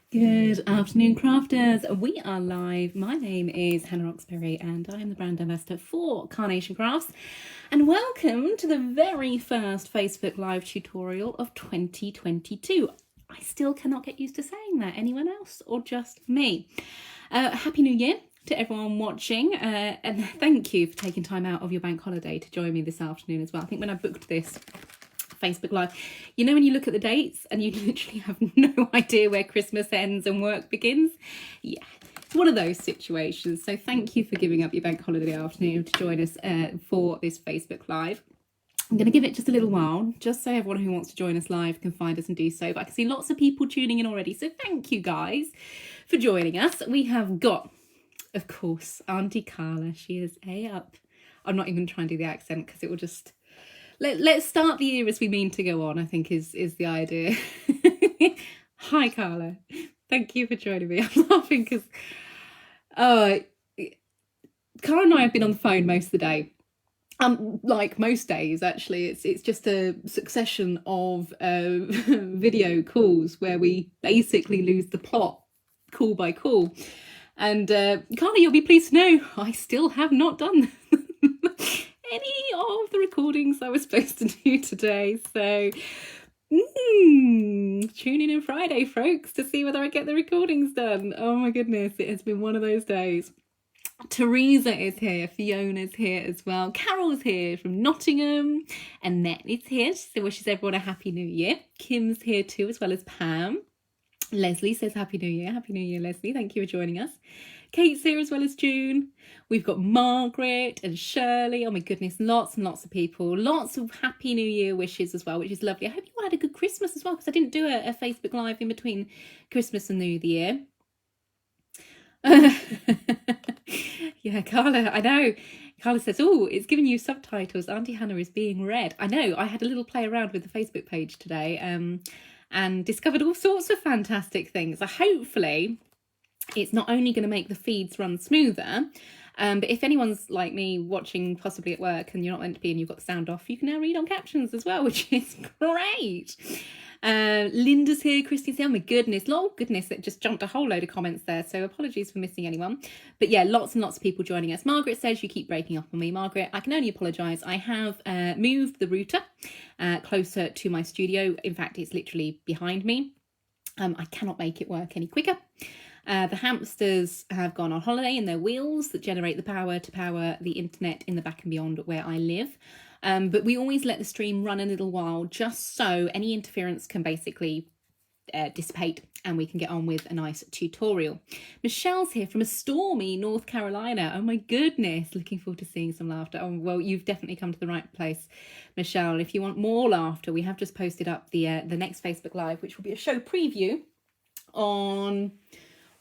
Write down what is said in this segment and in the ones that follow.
Good afternoon, crafters. We are live. My name is Hannah Roxbury and I am the brand ambassador for Carnation Crafts. And welcome to the very first Facebook Live tutorial of 2022. I still cannot get used to saying that. Anyone else or just me? Happy New Year to everyone watching, and thank you for taking time out of your bank holiday to join me this afternoon as well. I think when I booked this Facebook Live, you know when you look at the dates and you literally have no idea where Christmas ends and work begins? Yeah, it's one of those situations. So thank you for giving up your bank holiday afternoon to join us for this Facebook Live. I'm going to give it just a little while, just so everyone who wants to join us live can find us and do so. But I can see lots of people tuning in already. So thank you guys for joining us. We have got, of course, Auntie Carla. She is up. I'm not even trying to do the accent because it will just... Let's start the year as we mean to go on, I think is the idea. Hi, Carla. Thank you for joining me. I'm laughing because Carla and I have been on the phone most of the day. Like most days, actually. It's just a succession of video calls where we basically lose the plot call by call. And Carla, you'll be pleased to know I still have not done any of the recordings I was supposed to do today. So tune in on Friday, folks, to see whether I get the recordings done. Oh my goodness, it has been one of those days. Teresa is here, Fiona's here as well, Carol's here from Nottingham, Annette is here, she wishes everyone a happy new year. Kim's here too, as well as Pam. Leslie says happy new year, Leslie, thank you for joining us. Kate's here as well as June. We've got Margaret and Shirley. Oh my goodness, lots and lots of people. Lots of happy new year wishes as well, which is lovely. I hope you all had a good Christmas as well, because I didn't do a Facebook Live in between Christmas and New Year. Yeah, Carla, I know. Carla says, oh, it's giving you subtitles. Auntie Hannah is being read. I know, I had a little play around with the Facebook page today and discovered all sorts of fantastic things. So hopefully it's not only going to make the feeds run smoother, but if anyone's like me watching possibly at work and you're not meant to be and you've got the sound off, you can now read on captions as well, which is great. Linda's here, Christy's here. Oh my goodness, it just jumped a whole load of comments there, so apologies for missing anyone. But yeah, lots and lots of people joining us. Margaret says you keep breaking up on me. Margaret, I can only apologise. I have moved the router closer to my studio. In fact, it's literally behind me. I cannot make it work any quicker. The hamsters have gone on holiday in their wheels that generate the power to power the internet in the back and beyond where I live. But we always let the stream run a little while just so any interference can basically dissipate and we can get on with a nice tutorial. Michelle's here from a stormy North Carolina. Oh my goodness, looking forward to seeing some laughter. Oh well, you've definitely come to the right place, Michelle. If you want more laughter, we have just posted up the next Facebook Live, which will be a show preview on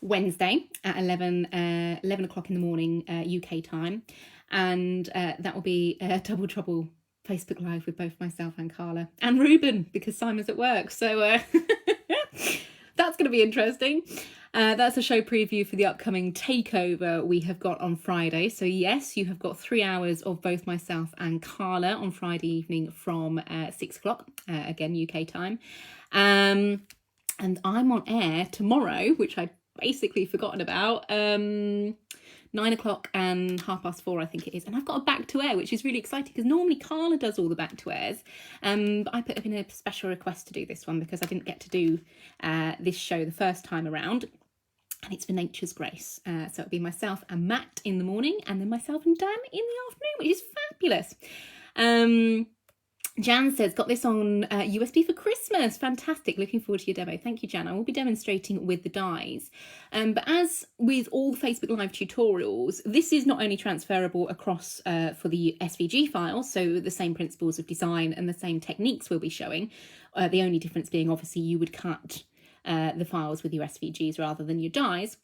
Wednesday at 11 o'clock in the morning UK time, and that will be a Double Trouble Facebook Live with both myself and Carla and Ruben, because Simon's at work, so that's going to be interesting. That's a show preview for the upcoming takeover we have got on Friday. So yes, you have got 3 hours of both myself and Carla on Friday evening from 6 o'clock, again UK time, and I'm on air tomorrow, which I basically forgotten about, 9 o'clock and 4:30 I think it is, and I've got a back to air, which is really exciting because normally Carla does all the back to airs, but I put in a special request to do this one because I didn't get to do this show the first time around, and it's for Nature's Grace. So it'll be myself and Matt in the morning and then myself and Dan in the afternoon, which is fabulous. Jan says, got this on USB for Christmas. Fantastic. Looking forward to your demo. Thank you, Jan. I will be demonstrating with the dies. But as with all Facebook Live tutorials, this is not only transferable across for the SVG files, so the same principles of design and the same techniques we'll be showing. The only difference being, obviously, you would cut the files with your SVGs rather than your dies.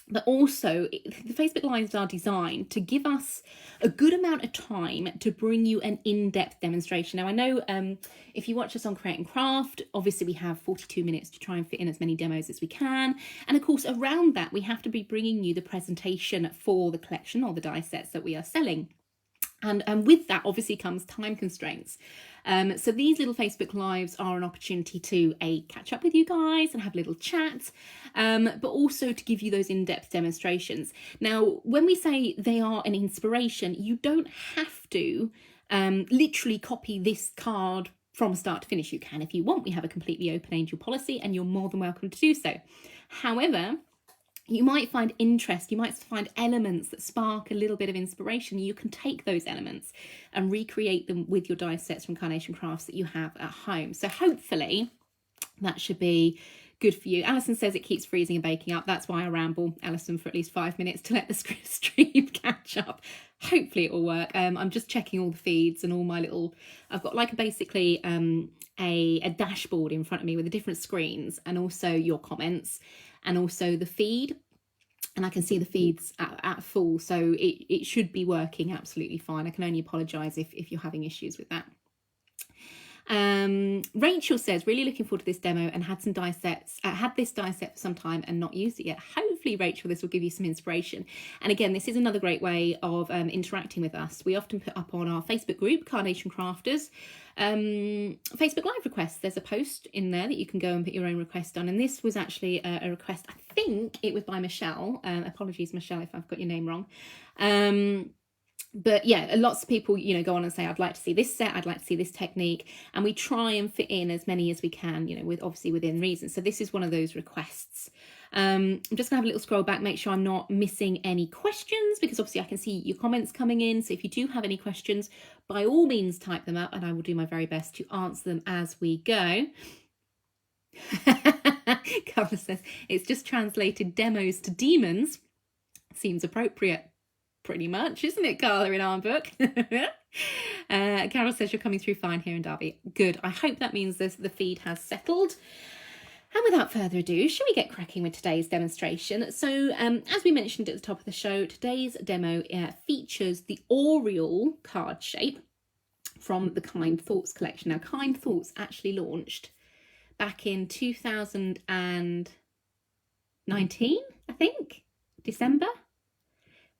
But also, the Facebook Lives are designed to give us a good amount of time to bring you an in-depth demonstration. Now, I know if you watch us on Create and Craft, obviously we have 42 minutes to try and fit in as many demos as we can. And of course, around that, we have to be bringing you the presentation for the collection or the die sets that we are selling. And with that obviously comes time constraints. So these little Facebook Lives are an opportunity to catch up with you guys and have a little chat, but also to give you those in-depth demonstrations. Now, when we say they are an inspiration, you don't have to literally copy this card from start to finish. You can if you want. We have a completely open angel policy and you're more than welcome to do so. However, you might find interest, you might find elements that spark a little bit of inspiration. You can take those elements and recreate them with your die sets from Carnation Crafts that you have at home. So hopefully that should be good for you. Alison says it keeps freezing and baking up. That's why I ramble, Alison, for at least 5 minutes to let the stream catch up. Hopefully it will work. I'm just checking all the feeds and all my little, I've got like basically a dashboard in front of me with the different screens and also your comments and also the feed. And I can see the feeds at full, so it should be working absolutely fine. I can only apologise if you're having issues with that. Rachel says, really looking forward to this demo and had some die sets, had this die set for some time and not used it yet. Hopefully, Rachel, this will give you some inspiration. And again, this is another great way of interacting with us. We often put up on our Facebook group, Carnation Crafters, Facebook Live requests. There's a post in there that you can go and put your own request on. And this was actually a request, I think it was by Michelle. Apologies, Michelle, if I've got your name wrong. But yeah, lots of people, you know, go on and say, I'd like to see this set, I'd like to see this technique. And we try and fit in as many as we can, you know, with obviously within reason. So this is one of those requests. I'm just gonna have a little scroll back, make sure I'm not missing any questions, because obviously I can see your comments coming in. So if you do have any questions, by all means type them up and I will do my very best to answer them as we go. Carla says, it's just translated demos to demons. Seems appropriate. Pretty much, isn't it, Carla, in our book? Carol says you're coming through fine here in Derby. Good. I hope that means the feed has settled. And without further ado, shall we get cracking with today's demonstration? So, as we mentioned at the top of the show, today's demo features the Oriel Cardshape from the Kind Thoughts collection. Now, Kind Thoughts actually launched back in 2019, I think, December.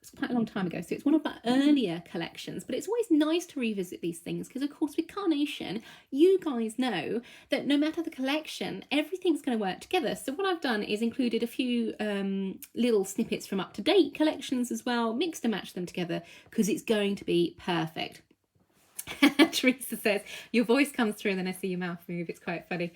It's quite a long time ago, so it's one of our earlier collections, but it's always nice to revisit these things because, of course, with Carnation, you guys know that no matter the collection, everything's going to work together. So what I've done is included a few little snippets from up-to-date collections as well, mixed and matched them together because it's going to be perfect. Teresa says, your voice comes through and then I see your mouth move. It's quite funny.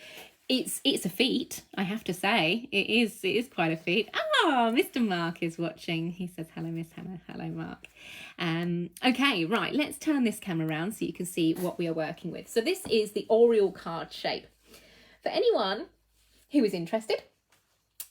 It's a feat, I have to say. It is quite a feat. Oh, Mr. Mark is watching. He says, hello, Miss Hannah. Hello, Mark. Okay, right, let's turn this camera around so you can see what we are working with. So this is the Oriel Cardshape. For anyone who is interested,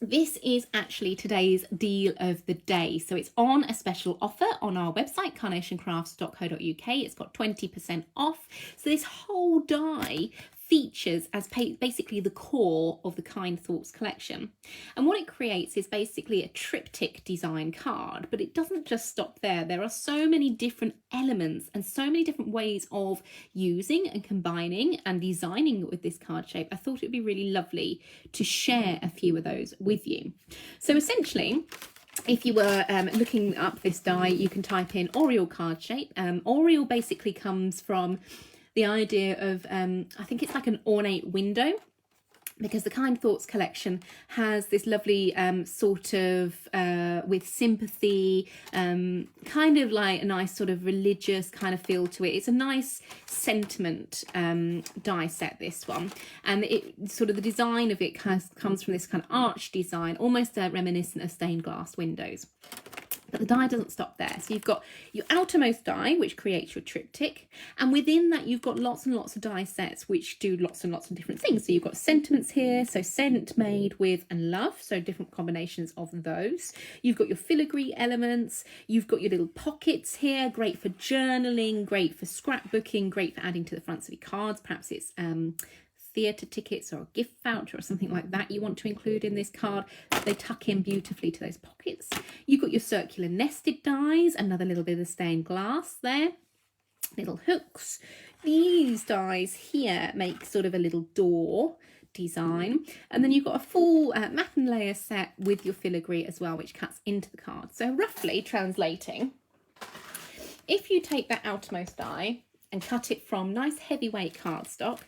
this is actually today's deal of the day. So it's on a special offer on our website, carnationcrafts.co.uk. It's got 20% off. So this whole die features as basically the core of the Kind Thoughts collection. And what it creates is basically a triptych design card, but it doesn't just stop there. There are so many different elements and so many different ways of using and combining and designing with this card shape. I thought it would be really lovely to share a few of those with you. So essentially, if you were looking up this die, you can type in Oriel Cardshape. Oriel basically comes from the idea of, I think it's like an ornate window, because the Kind Thoughts collection has this lovely sort of, with sympathy, kind of like a nice sort of religious kind of feel to it. It's a nice sentiment die set, this one. And it sort of, the design of it comes from this kind of arch design, almost reminiscent of stained glass windows. But the die doesn't stop there. So you've got your outermost die, which creates your triptych. And within that, you've got lots and lots of die sets, which do lots and lots of different things. So you've got sentiments here. So sent, made, with, and love. So different combinations of those. You've got your filigree elements. You've got your little pockets here. Great for journaling, great for scrapbooking, great for adding to the fronts of your cards. Perhaps it's theatre tickets or a gift voucher or something like that you want to include in this card. They tuck in beautifully to those pockets. You've got your circular nested dies, another little bit of stained glass there, little hooks. These dies here make sort of a little door design, and then you've got a full mat and layer set with your filigree as well, which cuts into the card. So roughly translating, if you take that outermost die and cut it from nice heavyweight cardstock,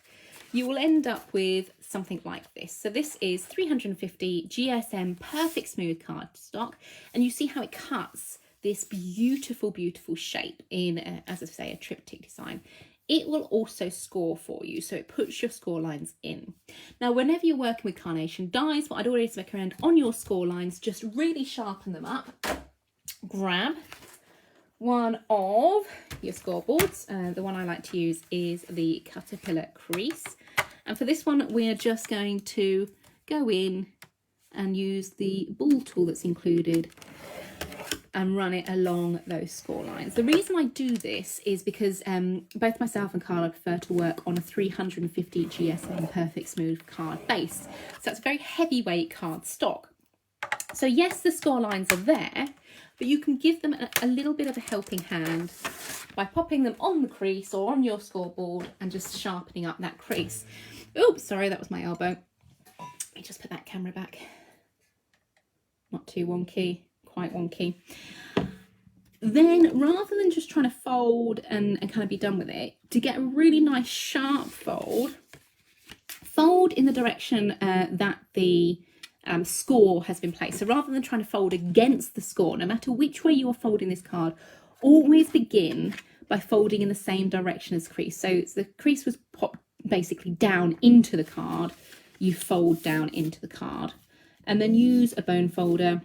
you will end up with something like this. So this is 350 GSM Perfect Smooth cardstock, and you see how it cuts this beautiful, beautiful shape in, as I say, a triptych design. It will also score for you, so it puts your score lines in. Now, whenever you're working with Carnation dies, what I'd always recommend on your score lines, just really sharpen them up. Grab one of your scoreboards. The one I like to use is the Caterpillar crease. And for this one, we're just going to go in and use the ball tool that's included and run it along those score lines. The reason I do this is because both myself and Carla prefer to work on a 350 GSM Perfect Smooth card base. So that's a very heavyweight card stock. So yes, the score lines are there, but you can give them a little bit of a helping hand by popping them on the crease or on your scoreboard and just sharpening up that crease. Oops, sorry, that was my elbow. Let me just put that camera back. Not too wonky, quite wonky. Then rather than just trying to fold and kind of be done with it, to get a really nice sharp fold in the direction that the score has been placed. So rather than trying to fold against the score, no matter which way you are folding this card, always begin by folding in the same direction as crease. So the crease was popped basically down into the card, you fold down into the card, and then use a bone folder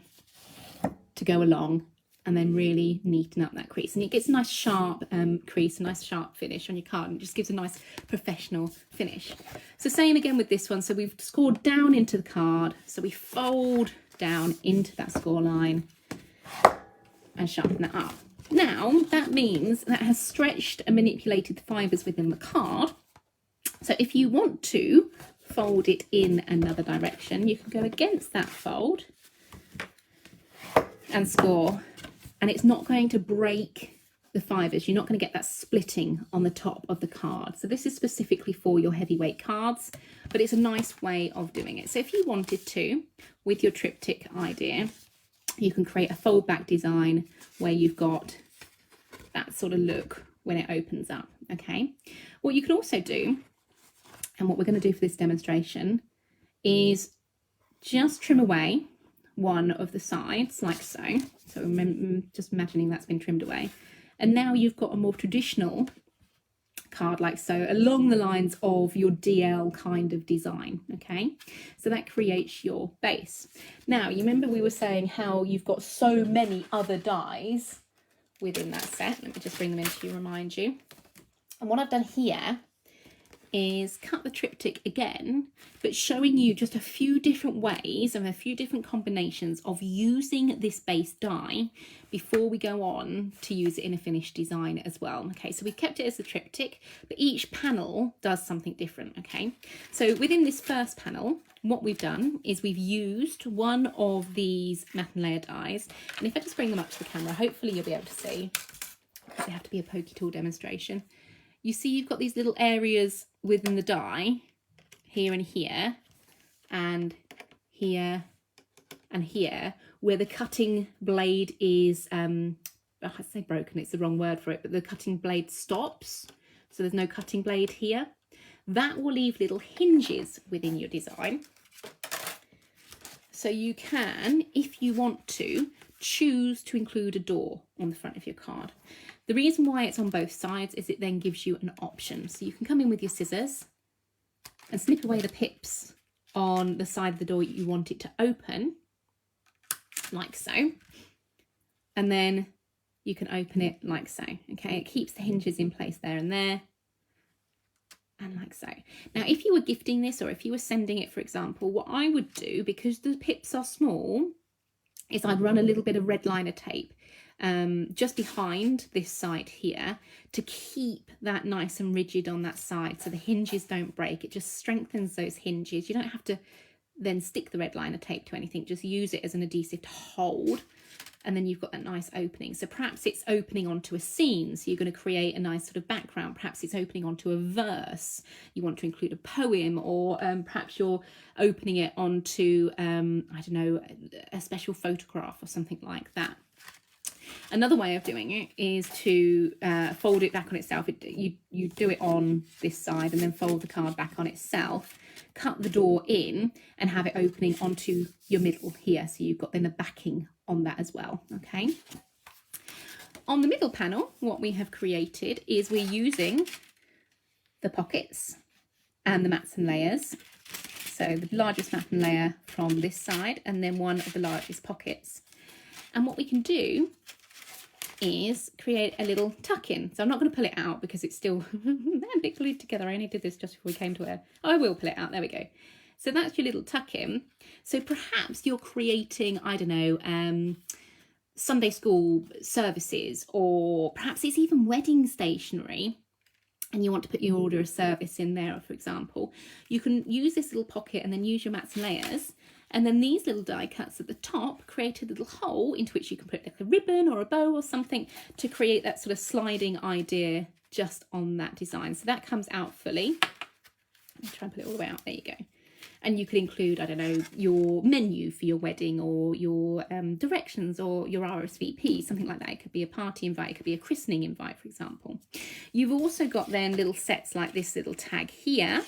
to go along and then really neaten up that crease, and it gets a nice sharp crease, a nice sharp finish on your card, and it just gives a nice professional finish. So same again with this one. So we've scored down into the card, so we fold down into that score line and sharpen that up. Now that means that has stretched and manipulated the fibres within the card. So if you want to fold it in another direction, you can go against that fold and score, and it's not going to break the fibres. You're not going to get that splitting on the top of the card. So this is specifically for your heavyweight cards, but it's a nice way of doing it. So if you wanted to, with your triptych idea, you can create a fold back design where you've got that sort of look when it opens up. Okay, what you can also do, and what we're going to do for this demonstration, is just trim away one of the sides like so. So just imagining that's been trimmed away, and now you've got a more traditional card like so, along the lines of your DL kind of design. Okay, so that creates your base. Now you remember we were saying how you've got so many other dies within that set. Let me just bring them in to remind you. And what I've done here is cut the triptych again, but showing you just a few different ways and a few different combinations of using this base die before we go on to use it in a finished design as well. Okay, so we've kept it as a triptych, but each panel does something different. Okay, so within this first panel, what we've done is we've used one of these matte and layer dies, and if I just bring them up to the camera, hopefully you'll be able to see, because they have to be a pokey tool demonstration. You see you've got these little areas within the die, here and here, and here and here, where the cutting blade is, I'd say broken, it's the wrong word for it, but the cutting blade stops. So there's no cutting blade here. That will leave little hinges within your design. So you can, if you want to, choose to include a door on the front of your card. The reason why it's on both sides is it then gives you an option. So you can come in with your scissors and snip away the pips on the side of the door you want it to open, like so. And then you can open it like so. Okay, it keeps the hinges in place there and there. And like so. Now, if you were gifting this, or if you were sending it, for example, what I would do, because the pips are small, is I'd run a little bit of red liner tape just behind this side here to keep that nice and rigid on that side so the hinges don't break. It just strengthens those hinges. You don't have to then stick the red liner tape to anything, just use it as an adhesive to hold, and then you've got that nice opening. So perhaps it's opening onto a scene, so you're going to create a nice sort of background. Perhaps it's opening onto a verse, you want to include a poem, or perhaps you're opening it onto I don't know, a special photograph or something like that. Another way of doing it is to fold it back on itself. You do it on this side and then fold the card back on itself, cut the door in and have it opening onto your middle here. So you've got then the backing on that as well, okay? On the middle panel, what we have created is we're using the pockets and the mats and layers. So the largest mat and layer from this side and then one of the largest pockets. And what we can do is create a little tuck-in. So I'm not going to pull it out because it's still a bit glued together. I only did this just before we came to it. Oh, I will pull it out. There we go. So that's your little tuck-in. So perhaps you're creating, I don't know, Sunday school services, or perhaps it's even wedding stationery, and you want to put your order of service in there, for example. You can use this little pocket and then use your mats and layers. And then these little die cuts at the top create a little hole into which you can put like a ribbon or a bow or something to create that sort of sliding idea just on that design. So that comes out fully. Let me try and put it all the way out. There you go. And you could include, I don't know, your menu for your wedding or your directions or your RSVP, something like that. It could be a party invite, it could be a christening invite, for example. You've also got then little sets like this little tag here,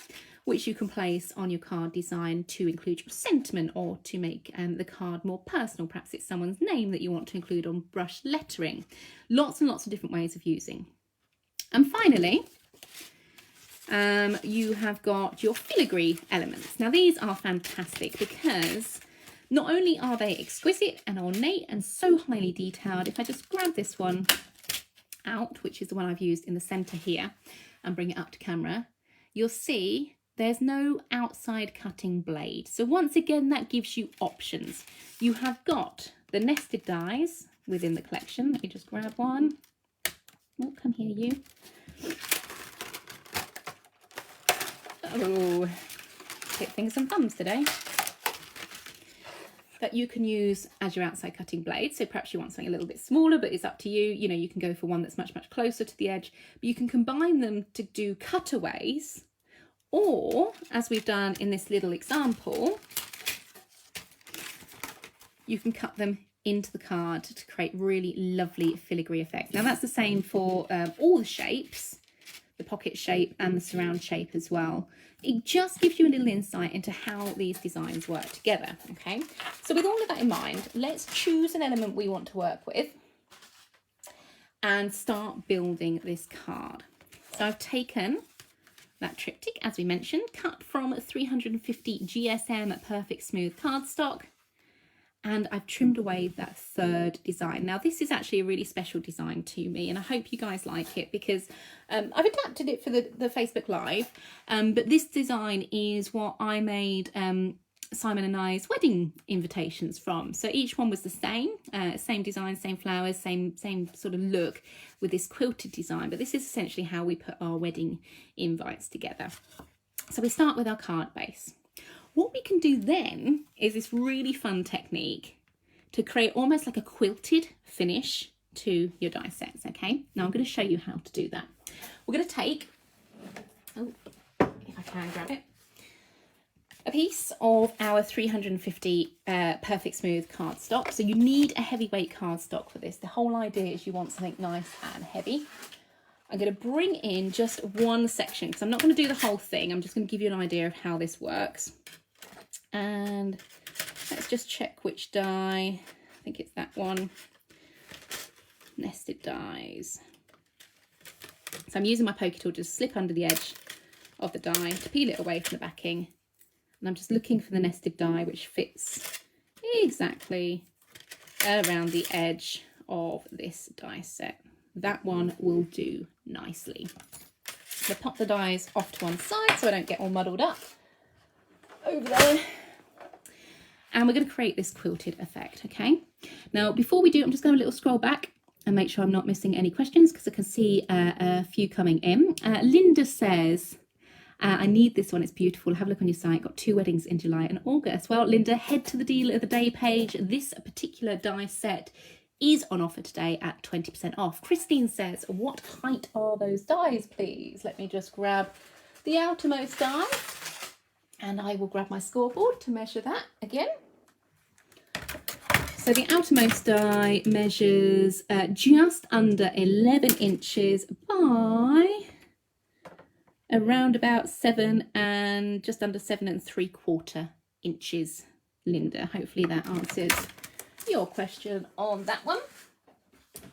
which you can place on your card design to include your sentiment or to make the card more personal. Perhaps it's someone's name that you want to include on brushed lettering. Lots and lots of different ways of using. And finally, you have got your filigree elements. Now these are fantastic because not only are they exquisite and ornate and so highly detailed, if I just grab this one out, which is the one I've used in the center here, and bring it up to camera, you'll see there's no outside cutting blade. So once again, that gives you options. You have got the nested dies within the collection. Let me just grab one. Oh, come here, you. Oh, hit fingers and thumbs today. That you can use as your outside cutting blade. So perhaps you want something a little bit smaller, but it's up to you. You know, you can go for one that's much, much closer to the edge, but you can combine them to do cutaways. Or, as we've done in this little example, you can cut them into the card to create really lovely filigree effect. Now that's the same for all the shapes, the pocket shape and the surround shape as well. It just gives you a little insight into how these designs work together, okay? So with all of that in mind, let's choose an element we want to work with and start building this card. So I've taken that triptych, as we mentioned, cut from 350 GSM Perfect Smooth cardstock, and I've trimmed away that third design. Now this is actually a really special design to me, and I hope you guys like it because I've adapted it for the Facebook Live, but this design is what I made Simon and I's wedding invitations from. So each one was the same design, same flowers, same sort of look with this quilted design, but this is essentially how we put our wedding invites together. So we start with our card base. What we can do then is this really fun technique to create almost like a quilted finish to your die sets, okay? Now I'm going to show you how to do that. We're going to take, oh, if I can grab it, a piece of our 350 Perfect Smooth cardstock. So you need a heavyweight cardstock for this. The whole idea is you want something nice and heavy. I'm going to bring in just one section because I'm not going to do the whole thing. I'm just going to give you an idea of how this works. And let's just check which die. I think it's that one. Nested dies. So I'm using my pokey tool to just slip under the edge of the die to peel it away from the backing. And I'm just looking for the nested die which fits exactly around the edge of this die set. That one will do nicely. So pop the dies off to one side so I don't get all muddled up over there. And we're going to create this quilted effect, okay? Now, before we do, I'm just going to have a little scroll back and make sure I'm not missing any questions because I can see a few coming in. Linda says, I need this one, it's beautiful. Have a look on your site. Got 2 weddings in July and August. Well, Linda, head to the deal of the day page. This particular die set is on offer today at 20% off. Christine says, what height are those dies, please? Let me just grab the outermost die and I will grab my scoreboard to measure that again. So the outermost die measures just under 11 inches by around about 7 and just under 7 3/4 inches, Linda. Hopefully that answers your question on that one.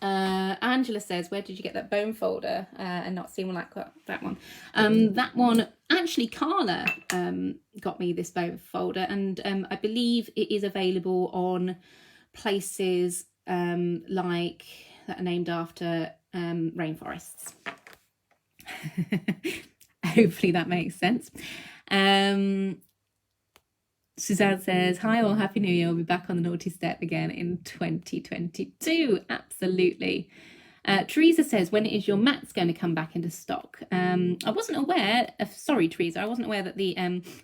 Angela says, where did you get that bone folder and not seen one like that one? That one, actually Carla got me this bone folder, and I believe it is available on places like that are named after rainforests. Hopefully that makes sense. Suzanne says, hi all, happy new year, we'll be back on the naughty step again in 2022. Absolutely. Teresa says, when is your mats going to come back into stock? I wasn't aware, sorry Teresa, I wasn't aware that the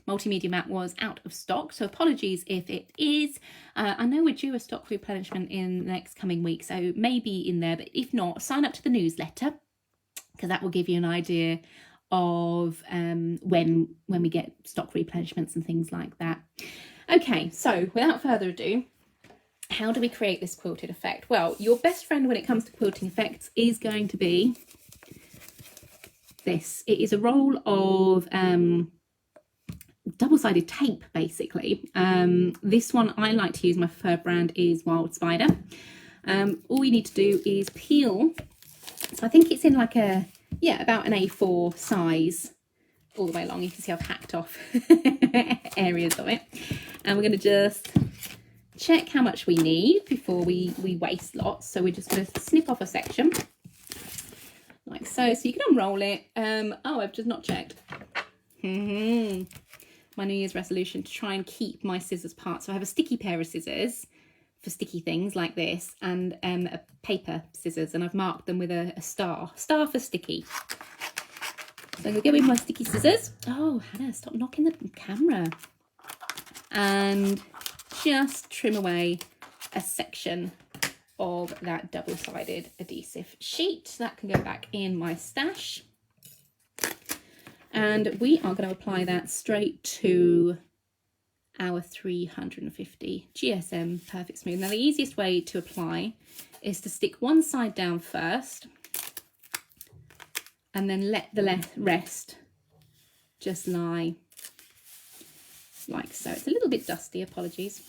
multimedia mat was out of stock, so apologies if it is. I know we're due a stock replenishment in the next coming week, so maybe in there, but if not, sign up to the newsletter, because that will give you an idea of when we get stock replenishments and things like that. Okay, so without further ado, how do we create this quilted effect? Well, your best friend when it comes to quilting effects is going to be this. It is a roll of double-sided tape, basically. This one I like to use, my preferred brand is Wild Spider. All you need to do is peel. So I think it's in like a, yeah, about an A4 size all the way along. You can see I've hacked off areas of it. And we're going to just check how much we need before we waste lots. So we're just going to snip off a section like so. So you can unroll it. Oh, I've just not checked. My New Year's resolution to try and keep my scissors part. So I have a sticky pair of scissors for sticky things like this, and a paper scissors, and I've marked them with a star for sticky. So I'm going to go in my sticky scissors. Oh, Hannah, stop knocking the camera. And just trim away a section of that double-sided adhesive sheet. That can go back in my stash. And we are going to apply that straight to our 350 GSM Perfect Smooth. Now the easiest way to apply is to stick one side down first and then let the rest just lie like so. It's a little bit dusty, apologies.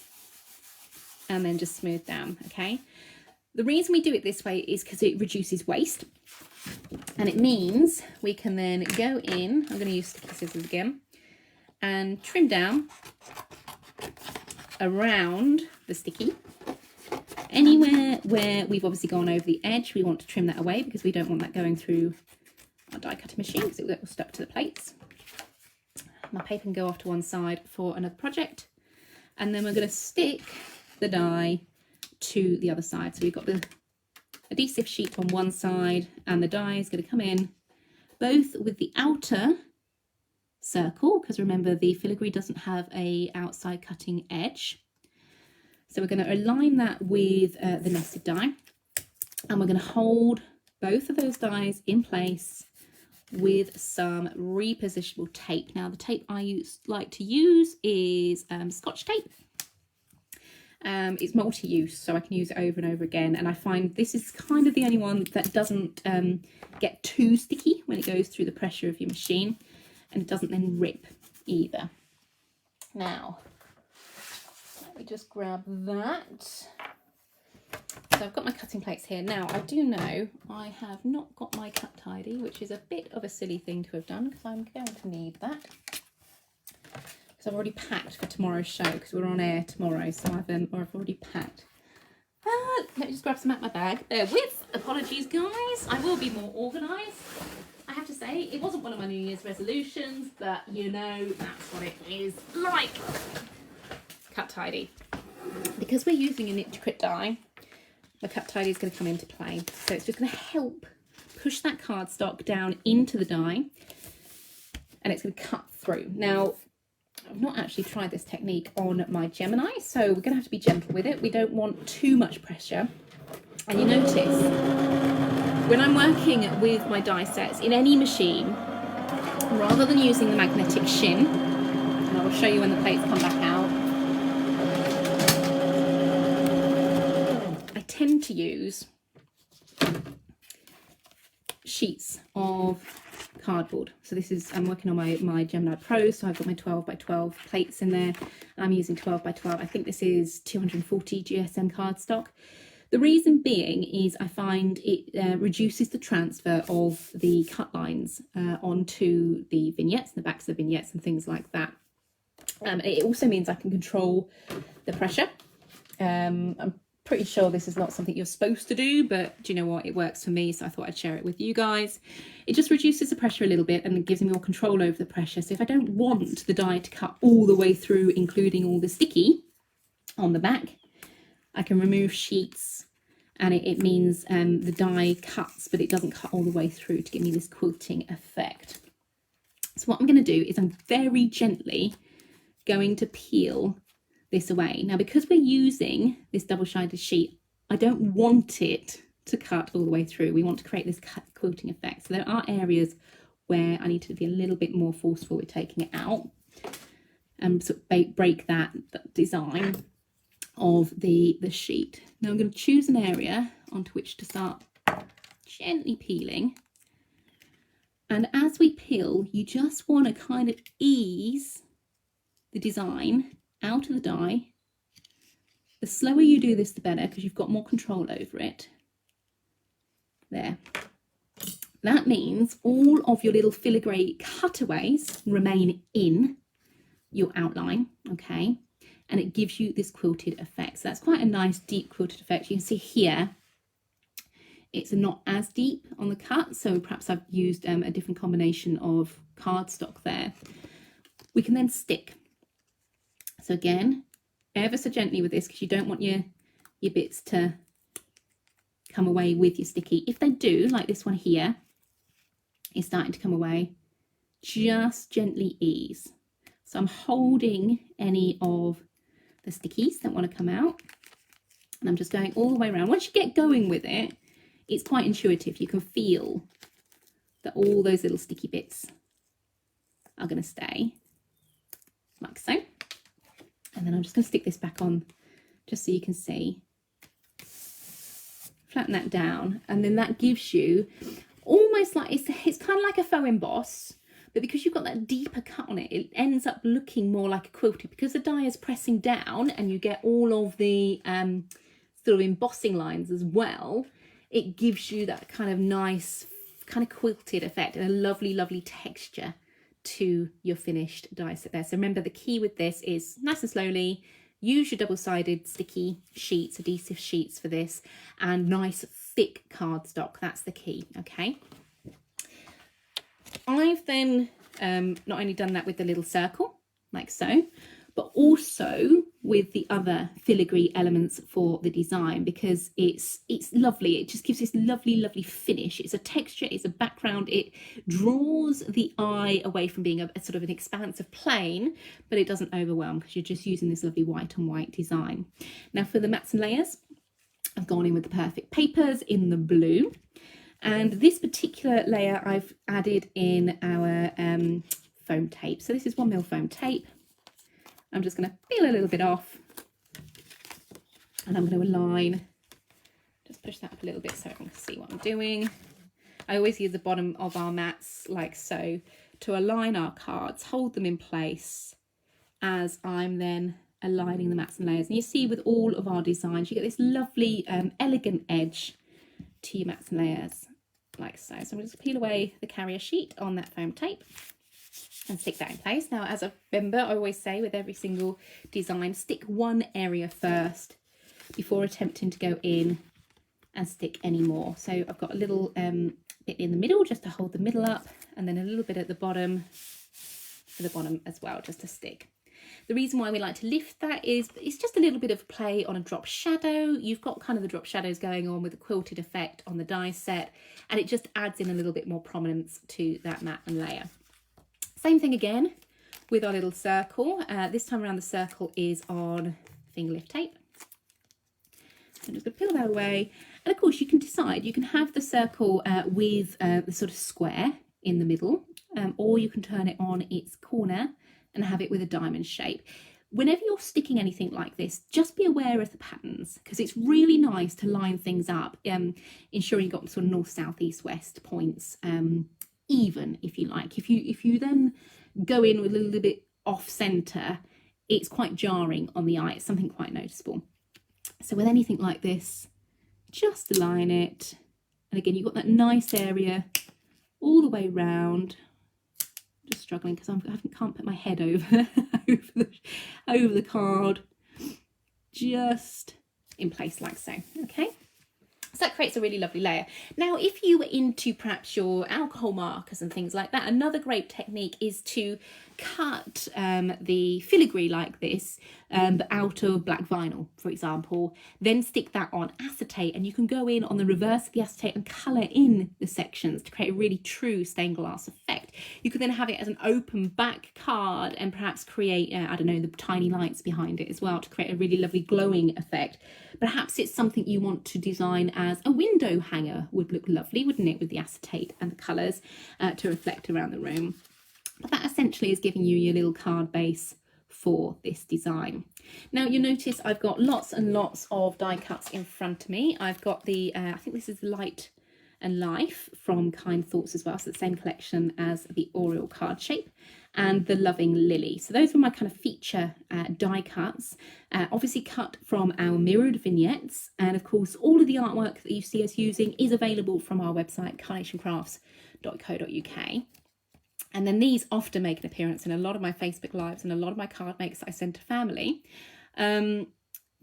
And then just smooth down, okay? The reason we do it this way is because it reduces waste, and it means we can then go in, I'm going to use sticky scissors again, and trim down around the sticky. Anywhere where we've obviously gone over the edge, we want to trim that away because we don't want that going through our die cutting machine because it will get stuck to the plates. My paper can go off to one side for another project, and then we're going to stick the die to the other side. So we've got the adhesive sheet on one side and the die is going to come in both with the outer circle, because remember the filigree doesn't have a outside cutting edge. So we're going to align that with the nested die, and we're going to hold both of those dies in place with some repositionable tape. Now the tape I like to use is Scotch tape. It's multi-use, so I can use it over and over again, and I find this is kind of the only one that doesn't get too sticky when it goes through the pressure of your machine, and it doesn't then rip either. Now let me just grab that. So I've got my cutting plates here. Now I do know I have not got my cut tidy, which is a bit of a silly thing to have done because I'm going to need that. Because I've already packed for tomorrow's show because we're on air tomorrow, so I've already packed. Let me just grab some out of my bag. Bear with, apologies guys. I will be more organised. I have to say, it wasn't one of my New Year's resolutions, but you know, that's what it is like. Cut tidy. Because we're using an intricate die, the cut tidy is going to come into play. So it's just going to help push that cardstock down into the die, and it's going to cut through. Now, I've not actually tried this technique on my Gemini, so we're going to have to be gentle with it. We don't want too much pressure. And you notice, when I'm working with my die sets in any machine, rather than using the magnetic shin, and I will show you when the plates come back out, to use sheets of cardboard. So this is, I'm working on my Gemini Pro, so I've got my 12 by 12 plates in there. I'm using 12 by 12. I think this is 240 GSM cardstock. The reason being is I find it reduces the transfer of the cut lines onto the vignettes, the backs of the vignettes and things like that. It also means I can control the pressure. I'm pretty sure this is not something you're supposed to do, but do you know what? It works for me, so I thought I'd share it with you guys. It just reduces the pressure a little bit and it gives me more control over the pressure. So if I don't want the die to cut all the way through, including all the sticky on the back, I can remove sheets, and it means the die cuts, but it doesn't cut all the way through to give me this quilting effect. So what I'm going to do is I'm very gently going to peel this away. Now, because we're using this double-sided sheet, I don't want it to cut all the way through. We want to create this quilting effect. So there are areas where I need to be a little bit more forceful with taking it out and sort of break that design of the sheet. Now I'm going to choose an area onto which to start gently peeling. And as we peel, you just want to kind of ease the design out of the die. The slower you do this, the better, because you've got more control over it. There. That means all of your little filigree cutaways remain in your outline, okay? And it gives you this quilted effect. So that's quite a nice deep quilted effect. You can see here, it's not as deep on the cut, so perhaps I've used a different combination of cardstock there. We can then stick. So again, ever so gently with this, because you don't want your bits to come away with your sticky. If they do, like this one here, is starting to come away, just gently ease. So I'm holding any of the stickies that want to come out, and I'm just going all the way around. Once you get going with it, it's quite intuitive. You can feel that all those little sticky bits are going to stay, like so. And then I'm just going to stick this back on just so you can see. Flatten that down, and then that gives you almost like, it's kind of like a faux emboss, but because you've got that deeper cut on it, it ends up looking more like a quilted, because the die is pressing down and you get all of the sort of embossing lines as well. It gives you that kind of nice kind of quilted effect and a lovely, lovely texture to your finished die set there. So remember, the key with this is nice and slowly, use your double-sided sticky sheets, adhesive sheets for this, and nice thick cardstock. That's the key, okay? I've then not only done that with the little circle, like so, but also with the other filigree elements for the design, because it's lovely. It just gives this lovely, lovely finish. It's a texture, it's a background. It draws the eye away from being a sort of an expansive plain, but it doesn't overwhelm because you're just using this lovely white on white design. Now for the mats and layers, I've gone in with the perfect papers in the blue. And this particular layer I've added in our foam tape. So this is 1mm foam tape. I'm just going to peel a little bit off, and I'm going to align, just push that up a little bit so everyone can see what I'm doing. I always use the bottom of our mats like so to align our cards, hold them in place as I'm then aligning the mats and layers. And you see with all of our designs, you get this lovely elegant edge to your mats and layers like so. So I'm just peel away the carrier sheet on that foam tape and stick that in place. Now, as a member, I always say with every single design, stick one area first before attempting to go in and stick any more. So I've got a little bit in the middle just to hold the middle up, and then a little bit at the bottom for the bottom as well, just to stick. The reason why we like to lift that is it's just a little bit of play on a drop shadow. You've got kind of the drop shadows going on with the quilted effect on the die set, and it just adds in a little bit more prominence to that mat and layer. Same thing again with our little circle. This time around the circle is on finger lift tape. So I'm just going to peel that away. And of course you can decide, you can have the circle with the sort of square in the middle, or you can turn it on its corner and have it with a diamond shape. whenever you're sticking anything like this, just be aware of the patterns, because it's really nice to line things up, ensuring you've got sort of north, south, east, west points, even, if you like. If you then go in with a little bit off center, it's quite jarring on the eye. It's something quite noticeable. So with anything like this, just align it. And again, you've got that nice area all the way round. Just struggling because I can't put my head over over the card. Just in place like so. Okay. So that creates a really lovely layer. Now, if you were into perhaps your alcohol markers and things like that, another great technique is to cut the filigree like this, but out of black vinyl, for example, then stick that on acetate, and you can go in on the reverse of the acetate and colour in the sections to create a really true stained glass effect. You can then have it as an open back card and perhaps create, I don't know, the tiny lights behind it as well to create a really lovely glowing effect. Perhaps it's something you want to design as a window hanger. Would look lovely, wouldn't it, with the acetate and the colours to reflect around the room. But that essentially is giving you your little card base for this design. Now you notice I've got lots and lots of die cuts in front of me. I've got the, I think this is Light and Life from Kind Thoughts as well, so the same collection as the Oriel Cardshape and the Loving Lily. So those were my kind of feature die cuts, obviously cut from our mirrored vignettes, and of course all of the artwork that you see us using is available from our website carnationcrafts.co.uk. And then these often make an appearance in a lot of my Facebook Lives and a lot of my card makes that I send to family.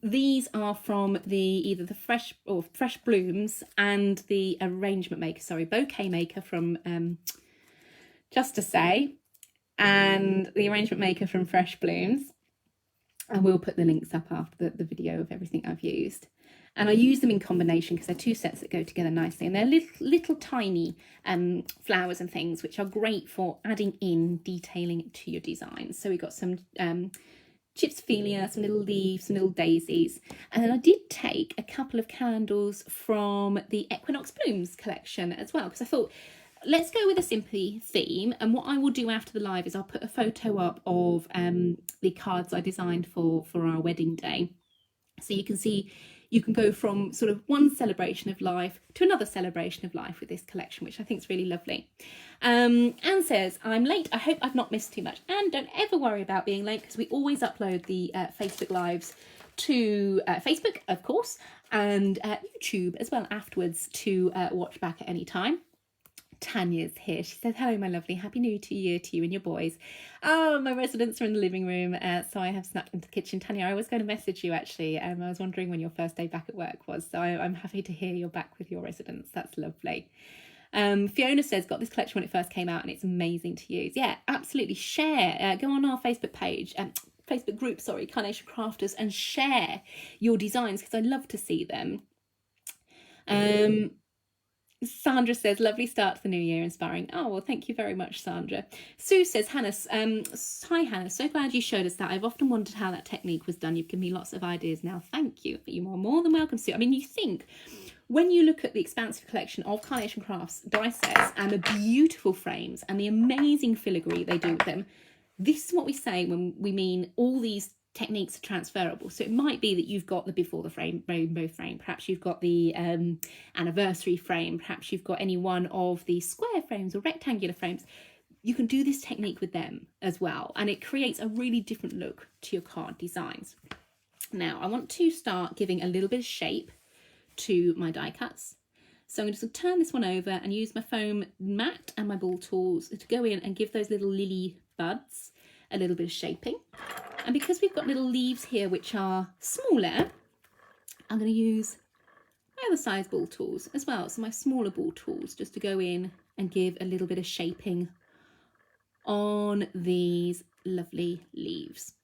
These are from either the Fresh Blooms and the Arrangement Maker, sorry, Bouquet Maker from Just to Say, and the Arrangement Maker from Fresh Blooms. And we'll put the links up after the video of everything I've used. And I use them in combination because they're two sets that go together nicely. And they're little tiny flowers and things, which are great for adding in detailing to your designs. So we've got some gypsophilia, some little leaves, some little daisies. And then I did take a couple of candles from the Equinox Blooms collection as well, because I thought, let's go with a simply theme. And what I will do after the live is I'll put a photo up of the cards I designed for our wedding day. So you can see, you can go from sort of one celebration of life to another celebration of life with this collection, which I think is really lovely. Anne says, I'm late. I hope I've not missed too much. And don't ever worry about being late, because we always upload the Facebook Lives to Facebook, of course, and YouTube as well afterwards to watch back at any time. Tanya's here. She says, hello, my lovely. Happy New Year to you and your boys. Oh, my residents are in the living room, so I have snuck into the kitchen. Tanya, I was going to message you, actually. I was wondering when your first day back at work was, so I'm happy to hear you're back with your residents. That's lovely. Fiona says, got this collection when it first came out and it's amazing to use. Yeah, absolutely. Share. Go on our Facebook page, Facebook group, sorry, Carnation Crafters, and share your designs, because I love to see them. Sandra says, lovely start to the new year, inspiring. Oh, well, thank you very much, Sandra. Sue says, Hannah, hi, Hannah, so glad you showed us that. I've often wondered how that technique was done. You've given me lots of ideas now. Thank you. You are more than welcome, Sue. I mean, you think, when you look at the expansive collection of Carnation Crafts die sets and the beautiful frames and the amazing filigree they do with them, this is what we say when we mean all these techniques are transferable. So it might be that you've got the before the frame, rainbow frame, perhaps you've got the anniversary frame, perhaps you've got any one of the square frames or rectangular frames. You can do this technique with them as well, and it creates a really different look to your card designs. Now I want to start giving a little bit of shape to my die cuts. So I'm going to turn this one over and use my foam mat and my ball tools to go in and give those little lily buds a little bit of shaping. And because we've got little leaves here which are smaller, I'm going to use my other size ball tools as well, so my smaller ball tools, just to go in and give a little bit of shaping on these lovely leaves.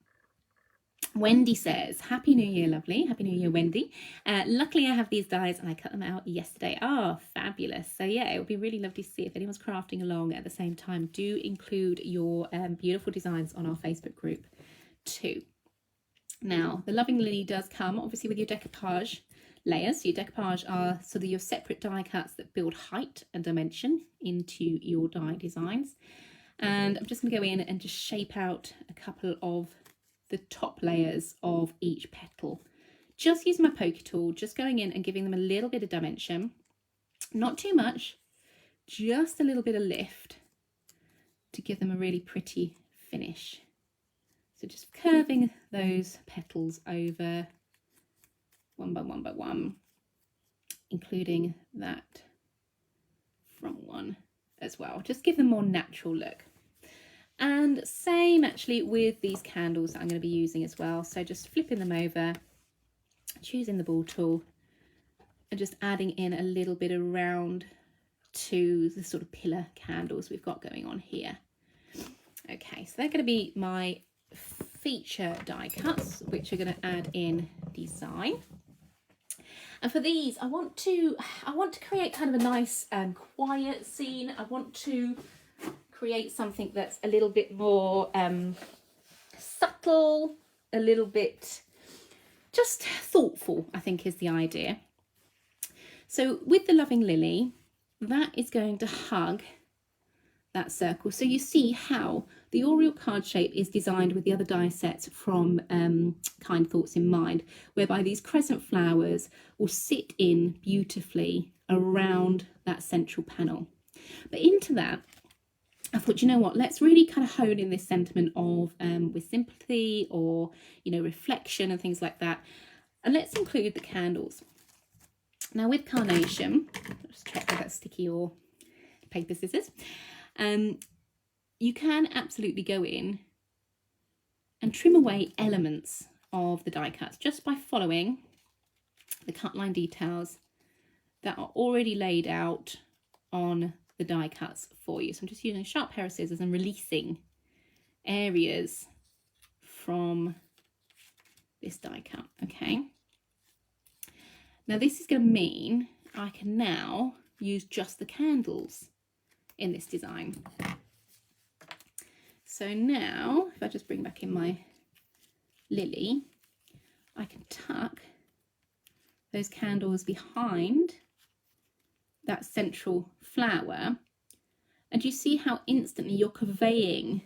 Wendy says, Happy New Year, lovely. Happy New Year, Wendy. Luckily, I have these dies and I cut them out yesterday. Oh, fabulous. So yeah, it would be really lovely to see if anyone's crafting along at the same time. Do include your beautiful designs on our Facebook group too. Now, the Loving Lily does come obviously with your decoupage layers. So your decoupage are sort of your separate die cuts that build height and dimension into your die designs. And I'm just going to go in and just shape out a couple of the top layers of each petal. Just using my pokey tool, just going in and giving them a little bit of dimension, not too much, just a little bit of lift to give them a really pretty finish. So just curving those petals over one by one by one, including that front one as well. Just give them a more natural look. And same actually with these candles that I'm going to be using as well. So just flipping them over, choosing the ball tool, and just adding in a little bit around to the sort of pillar candles we've got going on here. Okay, so they're going to be my feature die cuts, which are going to add in design. And for these, I want to create kind of a nice quiet scene. I want to create something that's a little bit more subtle, a little bit just thoughtful, I think is the idea. So with the Loving Lily, that is going to hug that circle. So you see how the Oriel Cardshape is designed with the other die sets from Kind Thoughts in mind, whereby these crescent flowers will sit in beautifully around that central panel. But into that, I thought, you know what, let's really kind of hone in this sentiment of with sympathy or, you know, reflection and things like that. And let's include the candles. Now with Carnation, just check whether that's sticky or paper scissors. You can absolutely go in and trim away elements of the die cuts just by following the cut line details that are already laid out on the die cuts for you. So I'm just using a sharp pair of scissors and releasing areas from this die cut. Okay. Now this is going to mean I can now use just the candles in this design. So now if I just bring back in my lily, I can tuck those candles behind that central flower, and you see how instantly you're conveying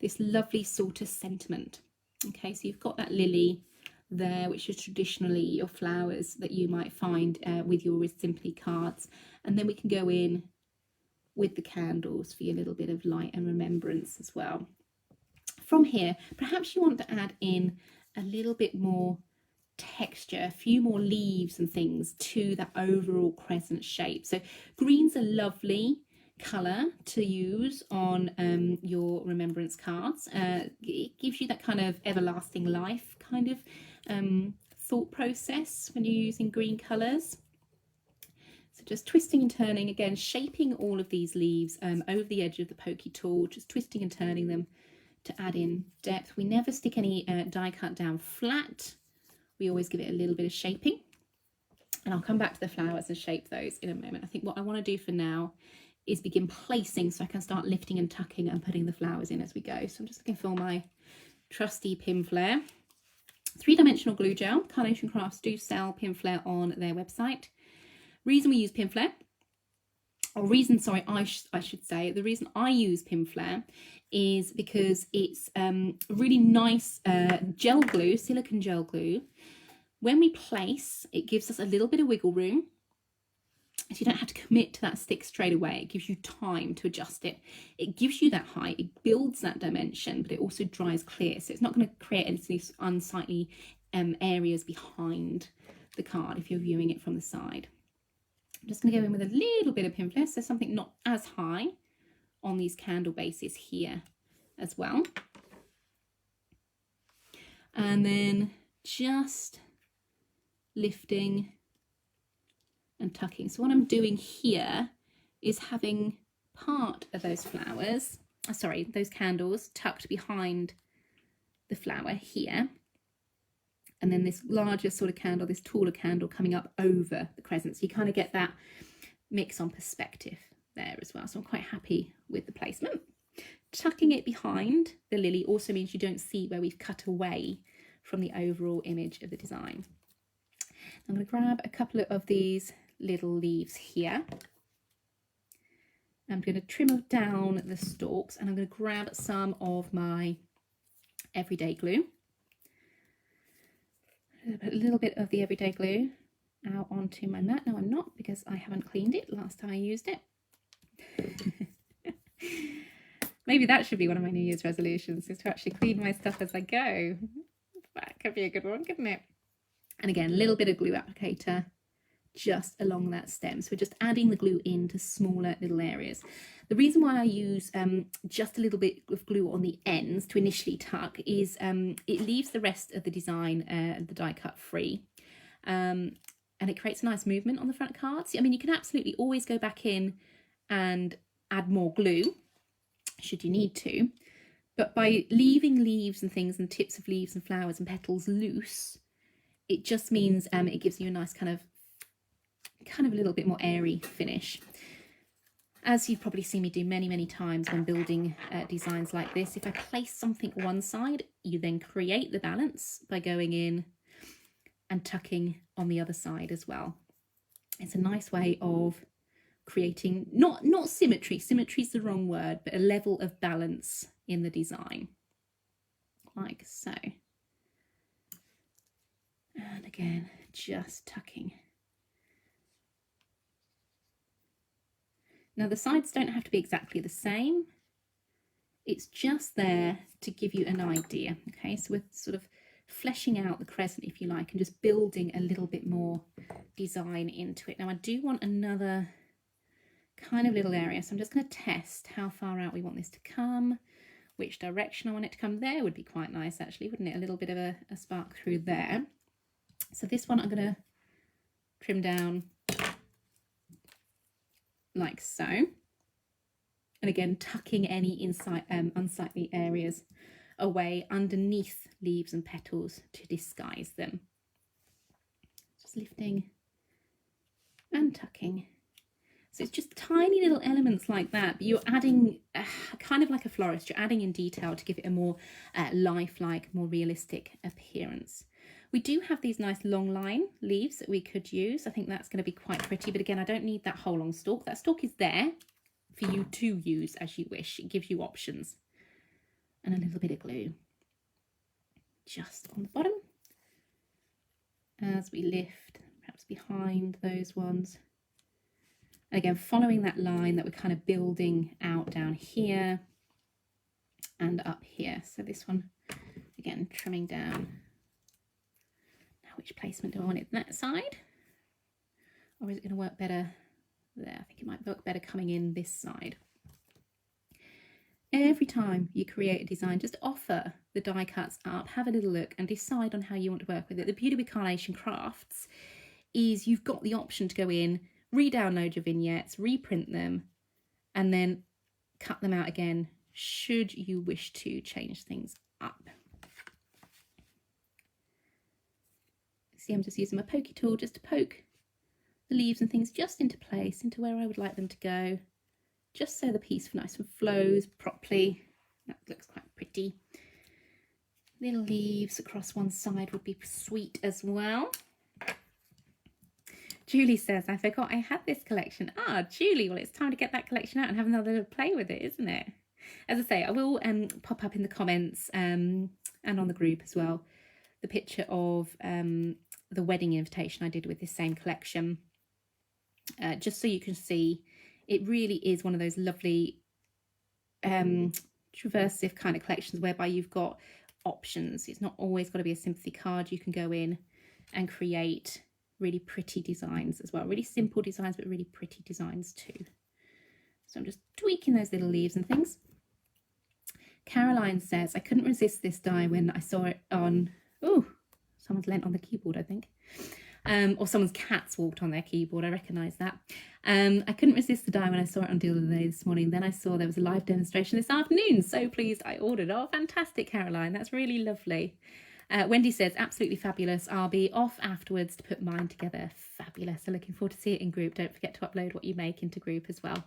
this lovely sort of sentiment. Okay, so you've got that lily there, which is traditionally your flowers that you might find with your Simply cards, and then we can go in with the candles for your little bit of light and remembrance as well. From here, perhaps you want to add in a little bit more texture, a few more leaves and things to that overall crescent shape. So green's a lovely colour to use on your remembrance cards. It gives you that kind of everlasting life kind of thought process when you're using green colours. So just twisting and turning, again shaping all of these leaves over the edge of the pokey tool, just twisting and turning them to add in depth. We never stick any die cut down flat. We always give it a little bit of shaping, and I'll come back to the flowers and shape those in a moment. I think what I want to do for now is begin placing so I can start lifting and tucking and putting the flowers in as we go. So I'm just looking for my trusty pin flare. 3-dimensional glue gel. Carnation Crafts do sell pin flare on their website. Reason we use pin flare, or reason, sorry, I should say, the reason I use pin flare is because it's really nice gel glue, silicone gel glue. When we place, it gives us a little bit of wiggle room, so you don't have to commit to that stick straight away. It gives you time to adjust it. It gives you that height, it builds that dimension, but it also dries clear, so it's not going to create any unsightly areas behind the card if you're viewing it from the side. I'm just going to go in with a little bit of pin flare, so something not as high on these candle bases here as well. And then just lifting and tucking. So what I'm doing here is having part of those flowers, those candles tucked behind the flower here. And then this larger sort of candle, this taller candle coming up over the crescent. So you kind of get that mix on perspective there as well. So I'm quite happy with the placement. Tucking it behind the lily also means you don't see where we've cut away from the overall image of the design. I'm going to grab a couple of these little leaves here. I'm going to trim down the stalks, and I'm going to grab some of my everyday glue. Put a little bit of the everyday glue out onto my mat. No, I'm not, because I haven't cleaned it last time I used it. Maybe that should be one of my New Year's resolutions, is to actually clean my stuff as I go. That could be a good one, couldn't it? And again, a little bit of glue applicator just along that stem. So we're just adding the glue into smaller little areas. The reason why I use just a little bit of glue on the ends to initially tuck is it leaves the rest of the design, the die cut, free. And it creates a nice movement on the front cards. I mean, you can absolutely always go back in and add more glue should you need to, but by leaving leaves and things and tips of leaves and flowers and petals loose, it just means it gives you a nice kind of a little bit more airy finish. As you've probably seen me do many times when building designs like this, if I place something one side, you then create the balance by going in and tucking on the other side as well. It's a nice way of creating not symmetry. Symmetry is the wrong word, but a level of balance in the design, like so. And again, just tucking. Now the sides don't have to be exactly the same. It's just there to give you an idea. Okay, so we're sort of fleshing out the crescent, if you like, and just building a little bit more design into it. Now I do want another kind of little area, so I'm just going to test how far out we want this to come, which direction I want it to come. There would be quite nice actually, wouldn't it? A little bit of a spark through there. So this one I'm going to trim down like so, and again tucking any unsightly areas away underneath leaves and petals to disguise them. Just lifting and tucking. So it's just tiny little elements like that, but you're adding kind of like a florist, you're adding in detail to give it a more lifelike, more realistic appearance. We do have these nice long line leaves that we could use. I think that's going to be quite pretty, but again, I don't need that whole long stalk. That stalk is there for you to use as you wish. It gives you options. And a little bit of glue just on the bottom as we lift, perhaps behind those ones. And again, following that line that we're kind of building out down here and up here. So this one, again, trimming down. Now, which placement do I want it? That side? Or is it going to work better there? I think it might work better coming in this side. Every time you create a design, just offer the die cuts up, have a little look and decide on how you want to work with it. The beauty with Carnation Crafts is you've got the option to go in, re-download your vignettes, reprint them, and then cut them out again should you wish to change things up. See, I'm just using my pokey tool just to poke the leaves and things just into place, into where I would like them to go, just so the piece nice and flows properly. That looks quite pretty. Little leaves across one side would be sweet as well. Julie says, I forgot I had this collection. Ah, Julie, well, it's time to get that collection out and have another little play with it, isn't it? As I say, I will pop up in the comments and on the group as well, the picture of the wedding invitation I did with this same collection, just so you can see. It really is one of those lovely traversive kind of collections whereby you've got options. It's not always got to be a sympathy card. You can go in and create really pretty designs as well. Really simple designs, but really pretty designs too. So I'm just tweaking those little leaves and things. Caroline says, I couldn't resist this die when I saw it on... Oh, someone's leant on the keyboard, I think. Or someone's cat's walked on their keyboard. I recognise that. I couldn't resist the die when I saw it on Deal of the Day this morning. Then I saw there was a live demonstration this afternoon. So pleased I ordered. Oh, fantastic, Caroline. That's really lovely. Wendy says, absolutely fabulous. I'll be off afterwards to put mine together. Fabulous. I'm looking forward to see it in group. Don't forget to upload what you make into group as well.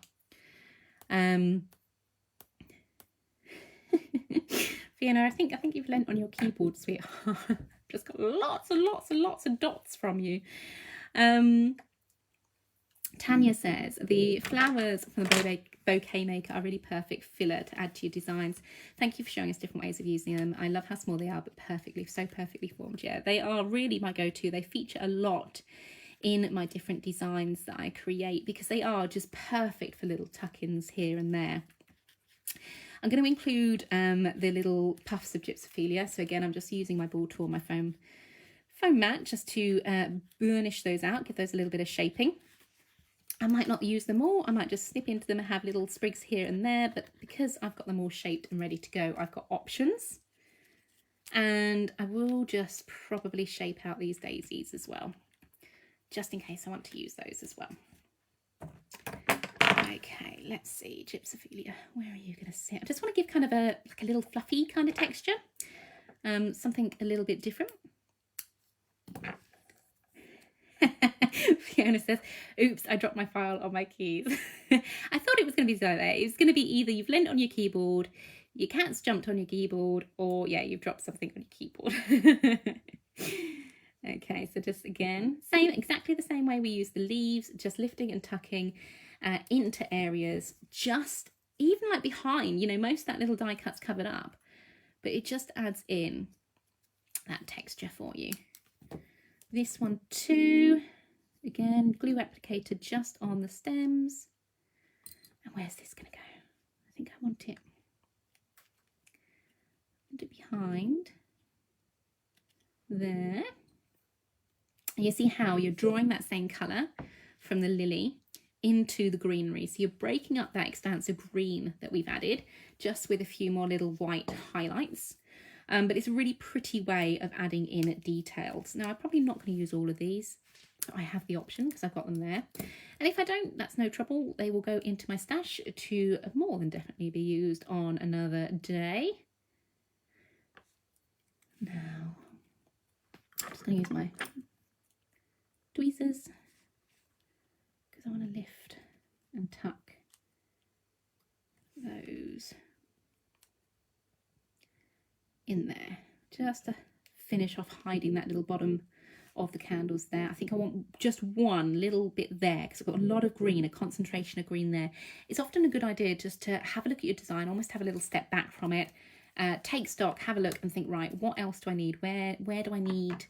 Fiona, I think you've lent on your keyboard, sweetheart. Just got lots and lots and lots of dots from you. Tanya says, the flowers from the bouquet maker are really perfect filler to add to your designs. Thank you for showing us different ways of using them. I love how small they are, but so perfectly formed. Yeah, they are really my go-to. They feature a lot in my different designs that I create because they are just perfect for little tuck-ins here and there. I'm going to include the little puffs of gypsophilia. So again, I'm just using my ball tool, my foam mat, just to burnish those out, give those a little bit of shaping. I might not use them all, I might just snip into them and have little sprigs here and there, but because I've got them all shaped and ready to go, I've got options. And I will just probably shape out these daisies as well, just in case I want to use those as well. Okay, let's see, gypsophilia, where are you going to sit? I just want to give kind of like a little fluffy kind of texture, something a little bit different. Fiona says, oops, I dropped my file on my keys. I thought it was going to be so there. It was going to be either you've leant on your keyboard, your cat's jumped on your keyboard, or yeah, you've dropped something on your keyboard. Okay, so just again, exactly the same way we use the leaves, just lifting and tucking into areas, just even like behind, you know, most of that little die cut's covered up, but it just adds in that texture for you. This one too, again, glue applicator just on the stems. And where's this going to go? I think I want it behind there. And you see how you're drawing that same colour from the lily into the greenery. So you're breaking up that expansive green that we've added, just with a few more little white highlights. But it's a really pretty way of adding in details. Now, I'm probably not going to use all of these. I have the option because I've got them there. And if I don't, that's no trouble. They will go into my stash to more than definitely be used on another day. Now, I'm just going to use my tweezers because I want to lift and tuck those in there, just to finish off hiding that little bottom of the candles there. I think I want just one little bit there because I've got a lot of green, a concentration of green there. It's often a good idea just to have a look at your design, almost have a little step back from it, take stock, have a look and think, right, what else do I need? Where do I need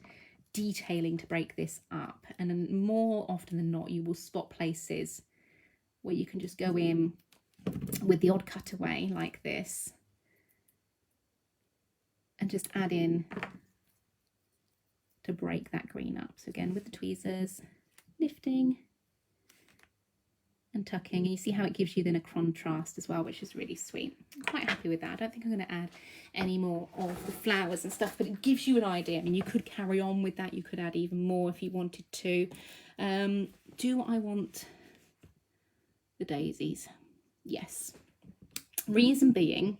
detailing to break this up? And then more often than not, you will spot places where you can just go in with the odd cutaway like this and just add in to break that green up. So again, with the tweezers, lifting and tucking, and you see how it gives you then a contrast as well, which is really sweet. I'm quite happy with that. I don't think I'm going to add any more of the flowers and stuff, but it gives you an idea. I mean, you could carry on with that. You could add even more if you wanted to. Do I want the daisies? Yes. Reason being,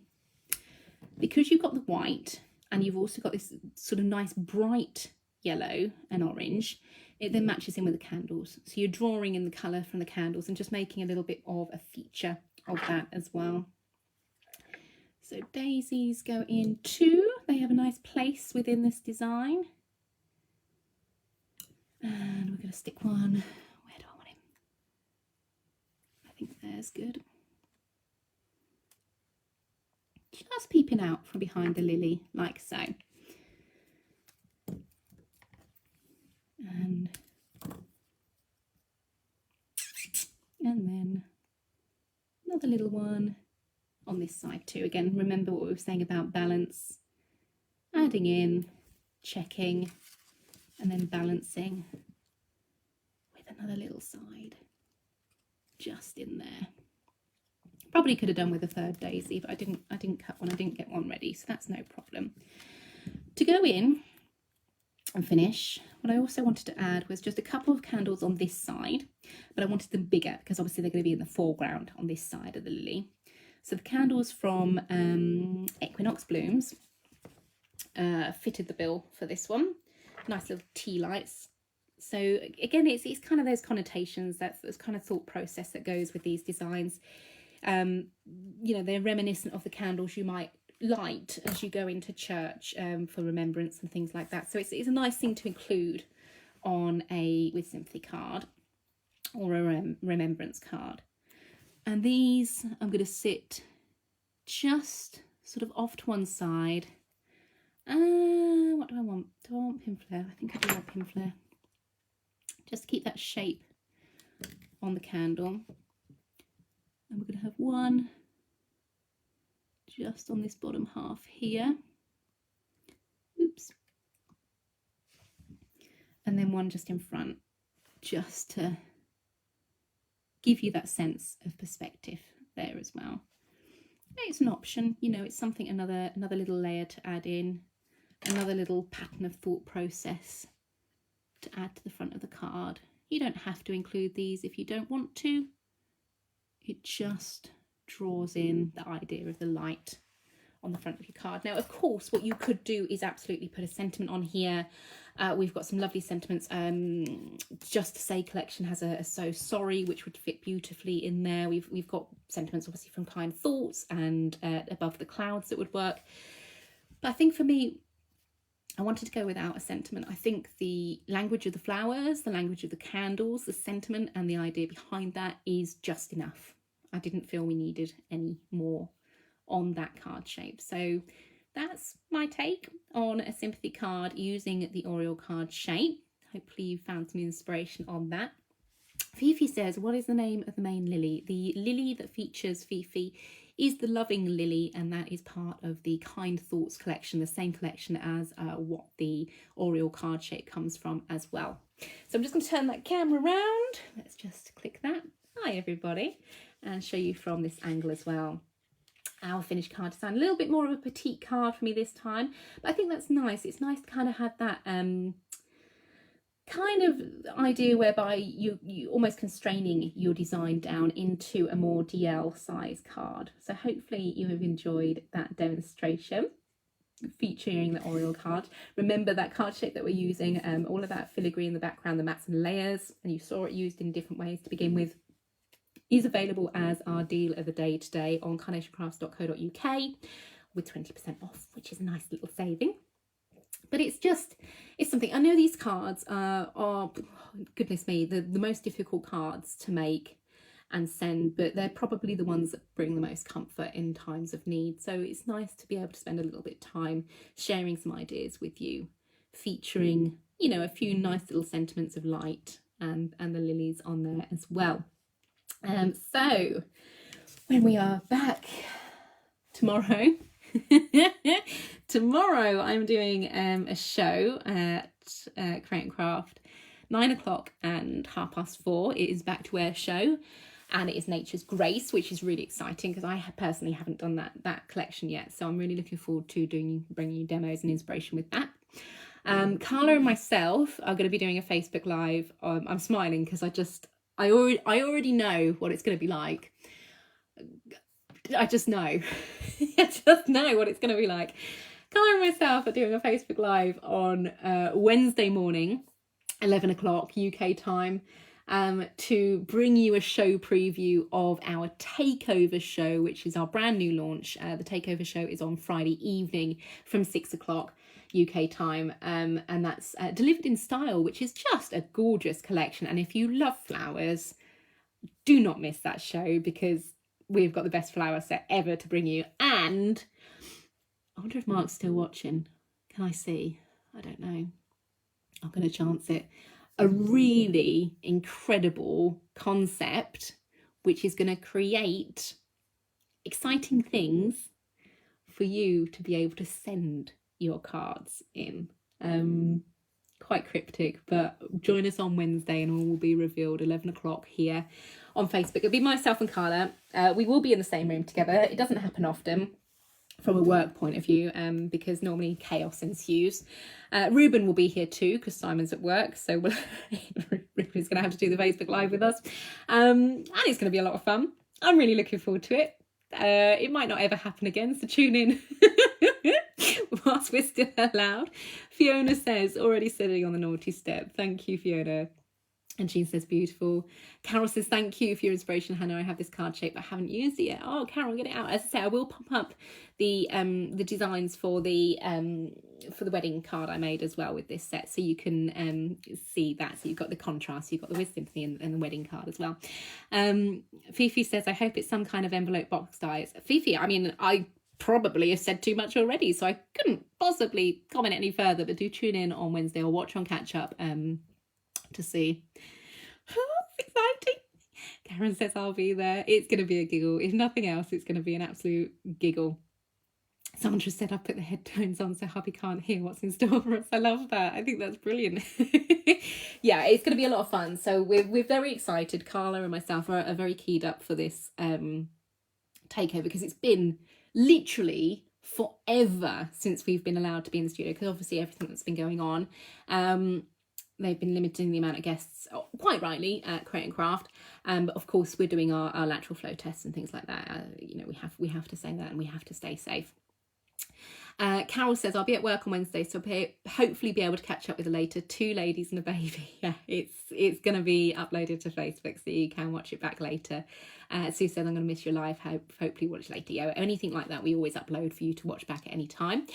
because you've got the white and you've also got this sort of nice bright yellow and orange, it then matches in with the candles. So you're drawing in the colour from the candles and just making a little bit of a feature of that as well. So daisies go in too. They have a nice place within this design. And we're going to stick one, where do I want him? I think there's good. Just peeping out from behind the lily, like so. And then another little one on this side too. Again, remember what we were saying about balance, adding in, checking, and then balancing with another little side just in there. Probably could have done with a third daisy, but I didn't cut one, I didn't get one ready, so that's no problem. To go in and finish, what I also wanted to add was just a couple of candles on this side, but I wanted them bigger because obviously they're going to be in the foreground on this side of the lily. So the candles from Equinox Blooms fitted the bill for this one. Nice little tea lights. So again, it's kind of those connotations, that's kind of thought process that goes with these designs. You know, they're reminiscent of the candles you might light as you go into church for remembrance and things like that. So it's a nice thing to include on a With Sympathy card. or a remembrance card. And these I'm going to sit just sort of off to one side. What do I want? Do I want pin flare? I think I do want pin flare. Just to keep that shape on the candle. And we're going to have one just on this bottom half here. Oops. And then one just in front, just to give you that sense of perspective there as well. It's an option, you know, it's something, another little layer to add in, another little pattern of thought process to add to the front of the card. You don't have to include these if you don't want to. It just draws in the idea of the light on the front of your card. Now, of course, what you could do is absolutely put a sentiment on here. We've got some lovely sentiments. Just to Say collection has a So Sorry, which would fit beautifully in there. We've got sentiments obviously from Kind Thoughts and Above the Clouds that would work. But I think for me, I wanted to go without a sentiment. I think the language of the flowers, the language of the candles, the sentiment and the idea behind that is just enough. I didn't feel we needed any more on that card shape. So that's my take on a sympathy card using the Oriel card shape. Hopefully you found some inspiration on that. Fifi says, what is the name of the main lily? The lily that features Fifi is the Loving Lily, and that is part of the Kind Thoughts collection, the same collection as what the Oriel card shape comes from as well. So I'm just going to turn that camera around. Let's just click that. Hi everybody, and show you from this angle as well. Our finished card design, a little bit more of a petite card for me this time, but I think that's nice. It's nice to kind of have that kind of idea whereby you almost constraining your design down into a more DL size card. So hopefully you have enjoyed that demonstration featuring the Oriel card. Remember that card shape that we're using, all of that filigree in the background, the mats and layers, and you saw it used in different ways to begin with, is available as our deal of the day today on carnationcrafts.co.uk with 20% off, which is a nice little saving. But it's something. I know these cards are goodness me, the most difficult cards to make and send, but they're probably the ones that bring the most comfort in times of need. So it's nice to be able to spend a little bit of time sharing some ideas with you, featuring, you know, a few nice little sentiments of light and the lilies on there as well. So when we are back tomorrow, tomorrow I'm doing a show at Create and Craft, 9 o'clock and 4:30. It is Back to Air show, and it is Nature's Grace, which is really exciting because I personally haven't done that collection yet. So I'm really looking forward to bringing you demos and inspiration with that. Carla and myself are going to be doing a Facebook Live. I'm smiling because I already know what it's going to be like. I just know. I just know what it's going to be like. Carla and myself are doing a Facebook Live on Wednesday morning, 11 o'clock UK time, to bring you a show preview of our Takeover show, which is our brand new launch. The Takeover show is on Friday evening from 6 o'clock UK time, and that's Delivered in Style, which is just a gorgeous collection. And if you love flowers, do not miss that show because we've got the best flower set ever to bring you. And I wonder if Mark's still watching. Can I see? I don't know. I'm going to chance it. A really incredible concept which is going to create exciting things for you to be able to send your cards in. Quite cryptic, but join us on Wednesday and all will be revealed 11 o'clock here on Facebook. It'll be myself and Carla. We will be in the same room together. It doesn't happen often from a work point of view, because normally chaos ensues. Ruben will be here too because Simon's at work, so Ruben's going to have to do the Facebook Live with us, and it's going to be a lot of fun. I'm really looking forward to it. It might not ever happen again, so tune in whilst we're still allowed. Fiona says, already sitting on the naughty step. Thank you, Fiona. And Jean says, beautiful. Carol says, thank you for your inspiration, Hannah. I have this card shape, but I haven't used it yet. Oh, Carol, get it out. As I say, I will pop up the designs for the wedding card I made as well with this set, so you can see that. So you've got the contrast, you've got the wisdom and the wedding card as well. Fifi says, I hope it's some kind of envelope box dies. Fifi, I mean, I probably have said too much already, so I couldn't possibly comment any further, but do tune in on Wednesday or watch on catch up to see. Oh, it's exciting. Karen says I'll be there. It's going to be a giggle. If nothing else, it's going to be an absolute giggle. Sandra said I'll put the headphones on so hubby can't hear what's in store for us. I love that. I think that's brilliant. Yeah, it's going to be a lot of fun. So we're very excited. Carla and myself are very keyed up for this takeover, because it's been literally forever since we've been allowed to be in the studio, because obviously everything that's been going on. They've been limiting the amount of guests, quite rightly, at Create and Craft. But of course, we're doing our lateral flow tests and things like that. You know, we have to say that, and we have to stay safe. Carol says, I'll be at work on Wednesday, so hopefully be able to catch up with her later. 2 ladies and a baby. Yeah, it's going to be uploaded to Facebook, so you can watch it back later. Sue said, I'm going to miss your live. Hopefully watch later. Yeah, anything like that, we always upload for you to watch back at any time.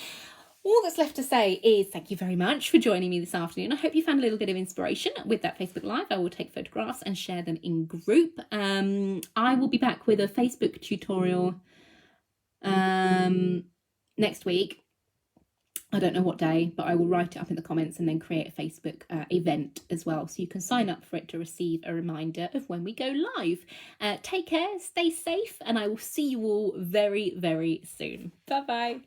All that's left to say is thank you very much for joining me this afternoon. I hope you found a little bit of inspiration with that Facebook Live. I will take photographs and share them in group. I will be back with a Facebook tutorial next week. I don't know what day, but I will write it up in the comments and then create a Facebook event as well, so you can sign up for it to receive a reminder of when we go live. Take care, stay safe, and I will see you all very, very soon. Bye-bye.